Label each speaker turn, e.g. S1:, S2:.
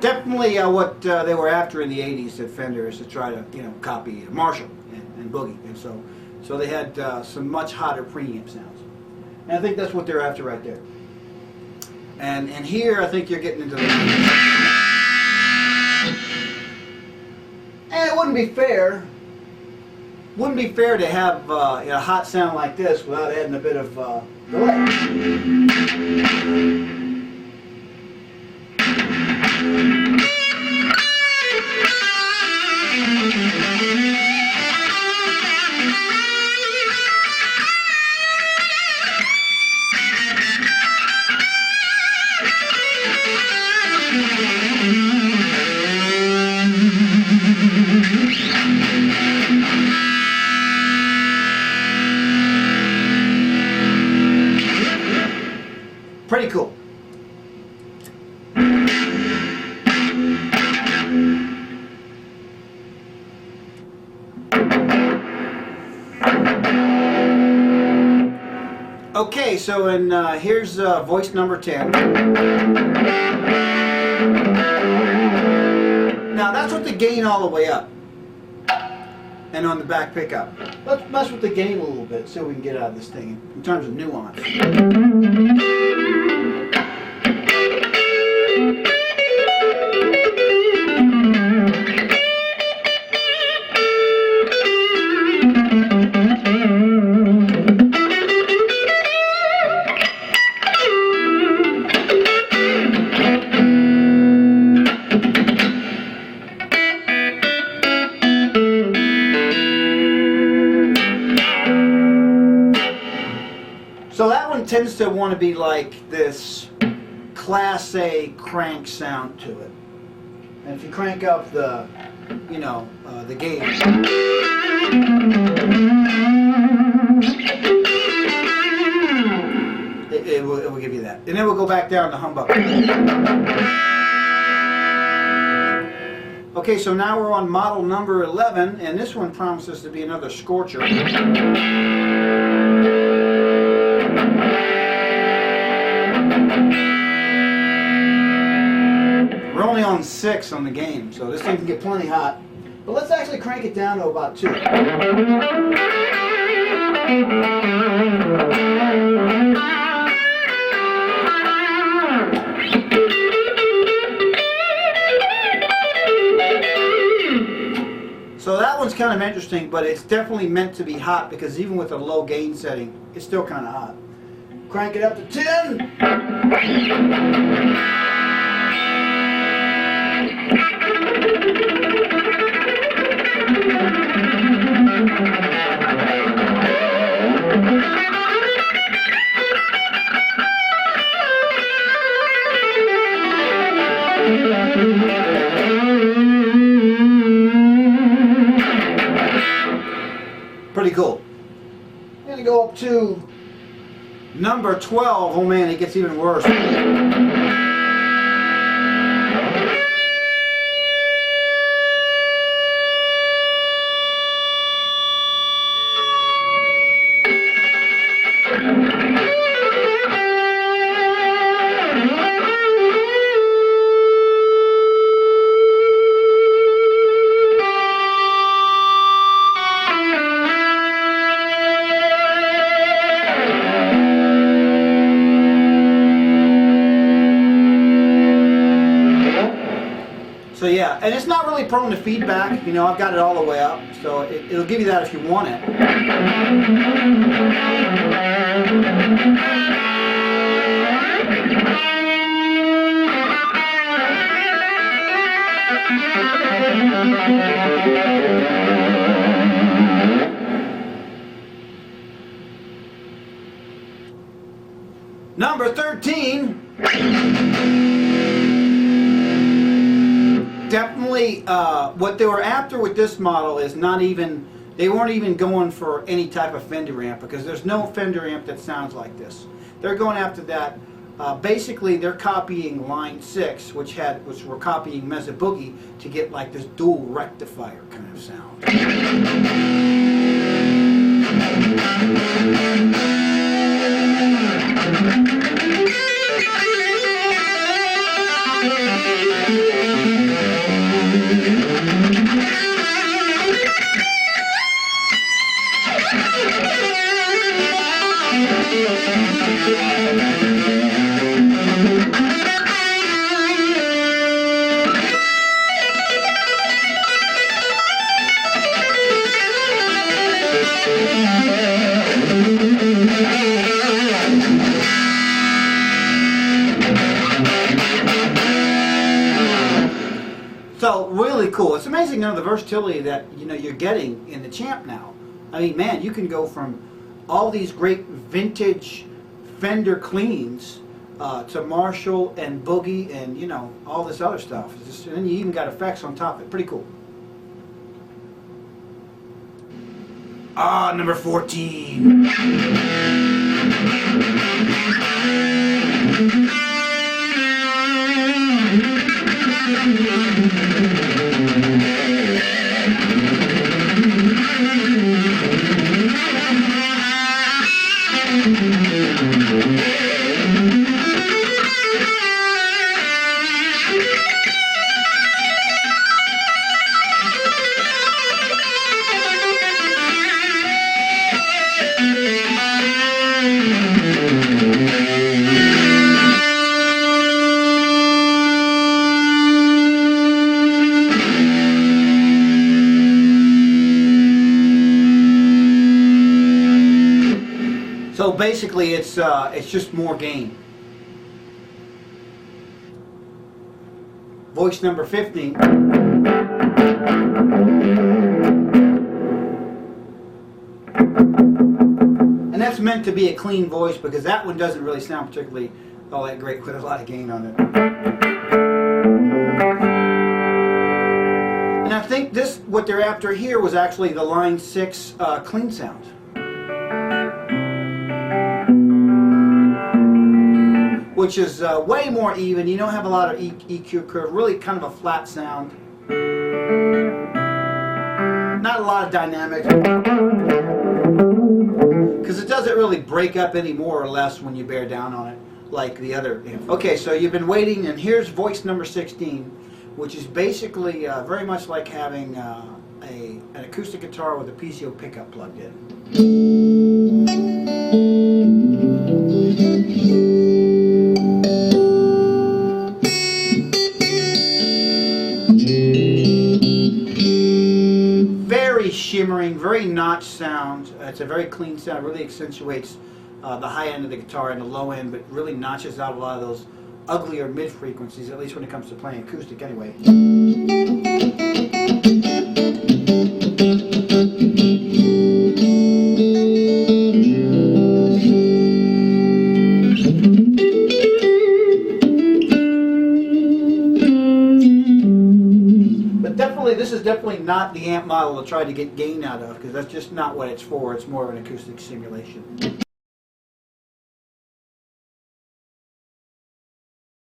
S1: Definitely what they were after in the 80s at Fender is to try to, you know, copy Marshall and Boogie, and so they had some much hotter preamp sounds, and I think that's what they're after right there. And here I think you're getting into the, and it wouldn't be fair to have you know, a hot sound like this without adding a bit of delay. Pretty cool. Okay, so here's voice number 10. Now that's with the gain all the way up, and on the back pickup. Let's mess with the gain a little bit so we can get out of this thing in terms of nuance. So that one tends to want to be like this Class A crank sound to it. And if you crank up the, you know, the gain, it will give you that. And then we'll go back down to humbucker. Okay, so now we're on model number 11, and this one promises to be another scorcher. We're only on 6 on the game, so this thing can get plenty hot. But let's actually crank it down to about 2. So that one's kind of interesting, but it's definitely meant to be hot because even with a low gain setting, it's still kind of hot. Crank it up to 10. Pretty cool. I'm going to go up to number 12. Oh man, it gets even worse. So yeah, and it's not really prone to feedback. You know, I've got it all the way up, so it'll give you that if you want it. Number 13. Definitely what they were after with this model is not even, they weren't even going for any type of Fender amp, because there's no Fender amp that sounds like this. They're going after that. Basically they're copying line 6, which were copying Mesa Boogie to get like this dual rectifier kind of sound. So really cool. It's amazing, the versatility that you're getting in the Champ now. I mean, man, you can go from all these great vintage Fender cleans to Marshall and Boogie and all this other stuff. And then you even got effects on top of it. Pretty cool. Ah, number 14. So basically, it's just more gain. Voice number 15. And that's meant to be a clean voice because that one doesn't really sound particularly all that great with a lot of gain on it. And I think what they're after here was actually the line 6 clean sound. Which is way more even. You don't have a lot of EQ curve, really kind of a flat sound. Not a lot of dynamics. Because it doesn't really break up any more or less when you bear down on it like the other amp. Okay, so you've been waiting, and here's voice number 16, which is basically very much like having an acoustic guitar with a PCO pickup plugged in. Very shimmering, very notch sound. It's a very clean sound. Really accentuates the high end of the guitar and the low end, but really notches out a lot of those uglier mid frequencies, at least when it comes to playing acoustic anyway. This is definitely not the amp model to try to get gain out of, because that's just not what it's for. It's more of an acoustic simulation.